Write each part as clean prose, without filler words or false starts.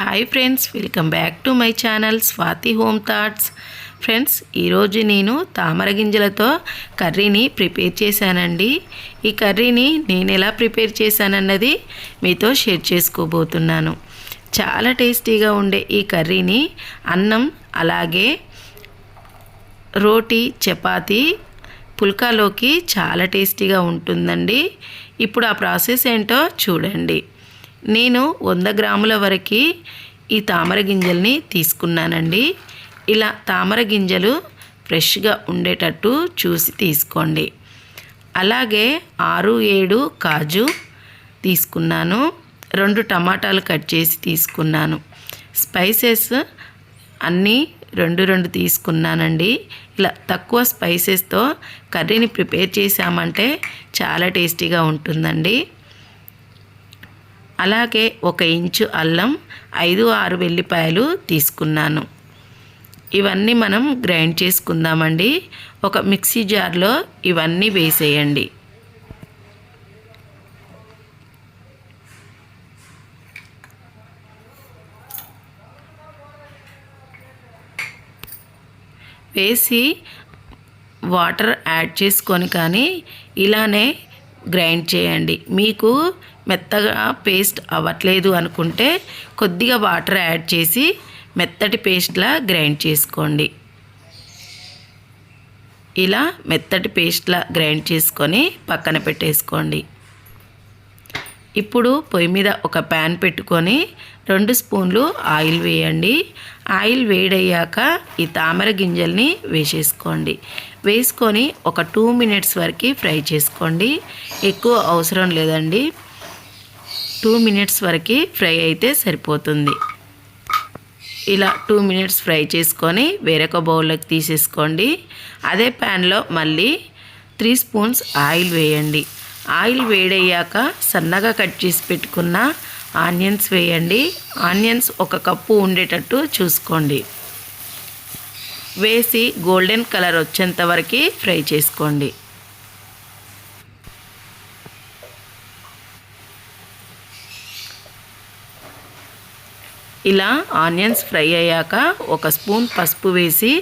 Hi friends, welcome back to my channel Swathi home thoughts. Friends, ఈరోజు నేను తామర గింజలతో కర్రీని ప్రిపేర్ చేశానండి. ఈ కర్రీని నేను ఎలా ప్రిపేర్ చేశానన్నది మీతో షేర్ చేసుకోబోతున్నాను. చాలా టేస్టీగా ఉండే ఈ కర్రీని అన్నం, అలాగే రోటీ, చపాతీ, పుల్కాలోకి చాలా టేస్టీగా ఉంటుందండి. ఇప్పుడు ఆ ప్రాసెస్ ఏంటో చూడండి. నేను 100 గ్రాముల వరకు ఈ తామర గింజల్ని తీసుకున్నానండి. ఇలా తామర గింజలు ఫ్రెష్గా ఉండేటట్టు చూసి తీసుకోండి. అలాగే 6-7 కాజు తీసుకున్నాను. 2 టమాటాలు కట్ చేసి తీసుకున్నాను. స్పైసెస్ అన్నీ 2 తీసుకున్నానండి. ఇలా తక్కువ స్పైసెస్తో కర్రీని ప్రిపేర్ చేసామంటే చాలా టేస్టీగా ఉంటుందండి. అలాగే 1 ఇంచు అల్లం, 5-6 వెల్లిపాయలు తీసుకున్నాను. ఇవన్నీ మనం గ్రైండ్ చేసుకుందామండి. ఒక మిక్సీ జార్లో ఇవన్నీ వేసేయండి. వేసి వాటర్ యాడ్ చేసుకొని కానీ ఇలానే గ్రైండ్ చేయండి. మీకు మెత్తగా పేస్ట్ అవ్వట్లేదు అనుకుంటే కొద్దిగా వాటర్ యాడ్ చేసి మెత్తటి పేస్ట్లా గ్రైండ్ చేసుకోండి. ఇలా మెత్తటి పేస్ట్లా గ్రైండ్ చేసుకొని పక్కన పెట్టేసుకోండి. ఇప్పుడు పొయ్యి మీద ఒక ప్యాన్ పెట్టుకొని 2 స్పూన్లు ఆయిల్ వేయండి. ఆయిల్ వేడయ్యాక ఈ తామర గింజల్ని వేసేసుకోండి. వేసుకొని ఒక 2 మినిట్స్ వరకు ఫ్రై చేసుకోండి. ఎక్కువ అవసరం లేదండి, 2 మినిట్స్ వరకు ఫ్రై అయితే సరిపోతుంది. ఇలా 2 మినిట్స్ ఫ్రై చేసుకొని వేరొక బౌల్లోకి తీసేసుకోండి. అదే ప్యాన్లో మళ్ళీ 3 స్పూన్స్ ఆయిల్ వేయండి. ఆయిల్ వేడయ్యాక సన్నగా కట్ చేసి పెట్టుకున్న ఆనియన్స్ వేయండి. ఆనియన్స్ 1 కప్పు ఉండేటట్టు చూసుకోండి. వేసి గోల్డెన్ కలర్ వచ్చేంత వరకు ఫ్రై చేసుకోండి. ఇలా ఆనియన్స్ ఫ్రై అయ్యాక 1 స్పూన్ పసుపు వేసి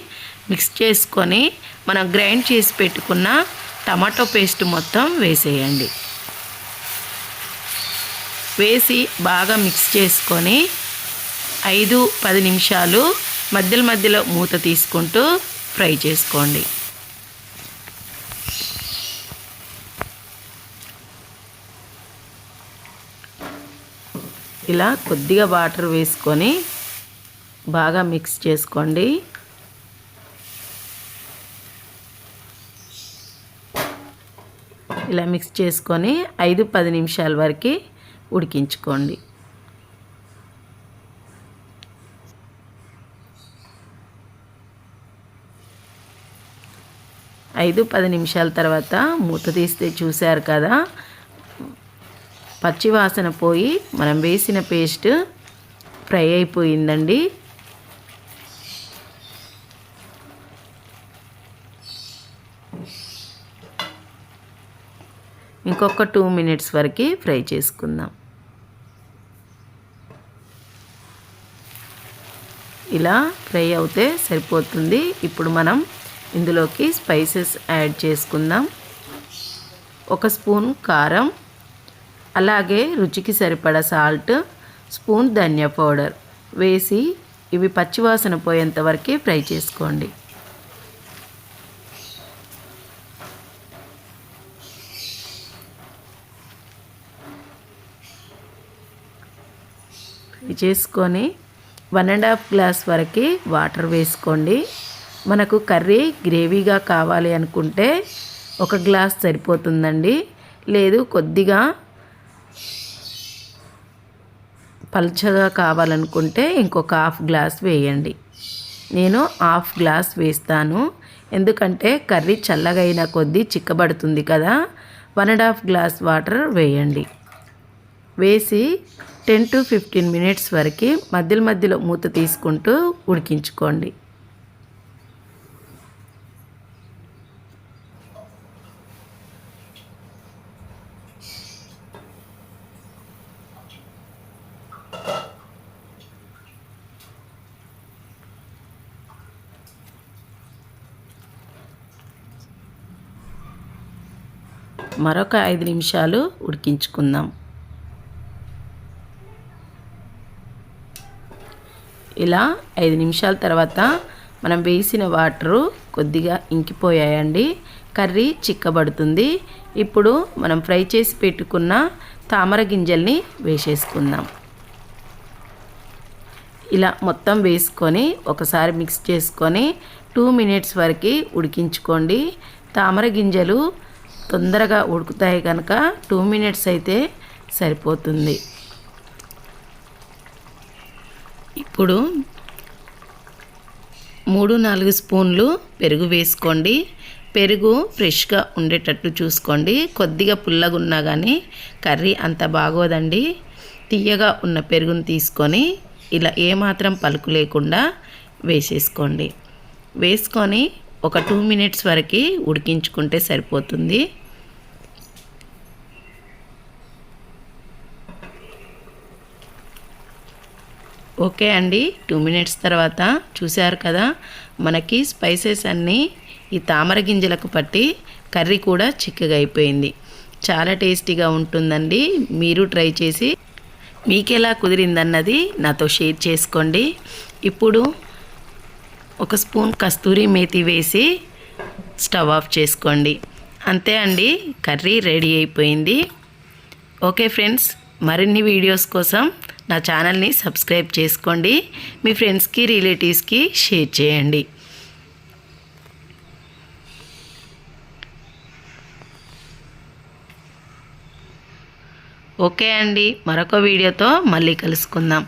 మిక్స్ చేసుకొని మనం గ్రైండ్ చేసి పెట్టుకున్న టమాటో పేస్ట్ మొత్తం వేసేయండి. వేసి బాగా మిక్స్ చేసుకొని 5-10 నిమిషాలు మధ్యలో మూత తీసుకుంటూ ఫ్రై చేసుకోండి. ఇలా కొద్దిగా వాటర్ వేసుకొని బాగా మిక్స్ చేసుకోండి. ఇలా మిక్స్ చేసుకొని 5-10 నిమిషాల వరకు ఉడికించుకోండి. ఐదు 10 నిమిషాల తర్వాత మూత తీస్తే చూశారు కదా, పచ్చి వాసన పోయి మనం వేసిన పేస్ట్ ఫ్రై అయిపోయిందండి. ఇంకొక 2 మినిట్స్ వరకు ఫ్రై చేసుకుందాం. ఇలా ఫ్రై అవుతే సరిపోతుంది. ఇప్పుడు మనం ఇందులోకి స్పైసెస్ యాడ్ చేసుకుందాం. 1 స్పూన్ కారం, అలాగే రుచికి సరిపడా సాల్ట్, స్పూన్ ధనియా పౌడర్ వేసి ఇవి పచ్చివాసన పోయేంత వరకు ఫ్రై చేసుకోండి. చేసుకొని 1.5 గ్లాస్ వరకు వాటర్ వేసుకోండి. మనకు కర్రీ గ్రేవీగా కావాలి అనుకుంటే 1 గ్లాస్ సరిపోతుందండి. లేదు కొద్దిగా పల్చగా కావాలనుకుంటే ఇంకొక 1/2 గ్లాస్ వేయండి. నేను 1/2 గ్లాస్ వేస్తాను, ఎందుకంటే కర్రీ చల్లగా అయిన కొద్దీ చిక్కబడుతుంది కదా. 1.5 గ్లాస్ వాటర్ వేయండి. వేసి 10-15 మినిట్స్ వరకు మధ్యలో మూత తీసుకుంటూ ఉడికించుకోండి. మరొక 5 నిమిషాలు ఉడికించుకుందాం. ఇలా 5 నిమిషాల తర్వాత మనం వేసిన వాటరు కొద్దిగా ఇంకిపోయాయండి. కర్రీ చిక్కబడుతుంది. ఇప్పుడు మనం ఫ్రై చేసి పెట్టుకున్న తామర గింజల్ని వేసేసుకుందాం. ఇలా మొత్తం వేసుకొని ఒకసారి మిక్స్ చేసుకొని 2 మినిట్స్ వరకు ఉడికించుకోండి. తామర గింజలు తొందరగా ఉడుకుతాయి కనుక 2 మినిట్స్ అయితే సరిపోతుంది. ఇప్పుడు 3-4 స్పూన్లు పెరుగు వేసుకోండి. పెరుగు ఫ్రెష్గా ఉండేటట్టు చూసుకోండి. కొద్దిగా పుల్లగా ఉన్నా కానీ కర్రీ అంత బాగోదండి. తియ్యగా ఉన్న పెరుగును తీసుకొని ఇలా ఏమాత్రం పలుకు లేకుండా వేసేసుకోండి. వేసుకొని ఒక 2 మినిట్స్ వరకు ఉడికించుకుంటే సరిపోతుంది. ఓకే అండి, 2 మినిట్స్ తర్వాత చూశారు కదా, మనకి స్పైసెస్ అన్నీ ఈ తామర గింజలకు పట్టి కర్రీ కూడా చిక్కగా అయిపోయింది. చాలా టేస్టీగా ఉంటుందండి. మీరు ట్రై చేసి మీకు ఎలా కుదిరిందన్నది నాతో షేర్ చేసుకోండి. ఇప్పుడు 1 స్పూన్ కస్తూరి మేతి వేసి స్టవ్ ఆఫ్ చేసుకోండి. అంతే అండి, కర్రీ రెడీ అయిపోయింది. ఓకే ఫ్రెండ్స్, మరిన్ని వీడియోస్ కోసం నా ఛానల్ని సబ్స్క్రైబ్ చేసుకోండి. మీ ఫ్రెండ్స్కి రిలేటివ్స్కి షేర్ చేయండి. ఓకే అండి, మరొక వీడియోతో మళ్ళీ కలుసుకుందాం.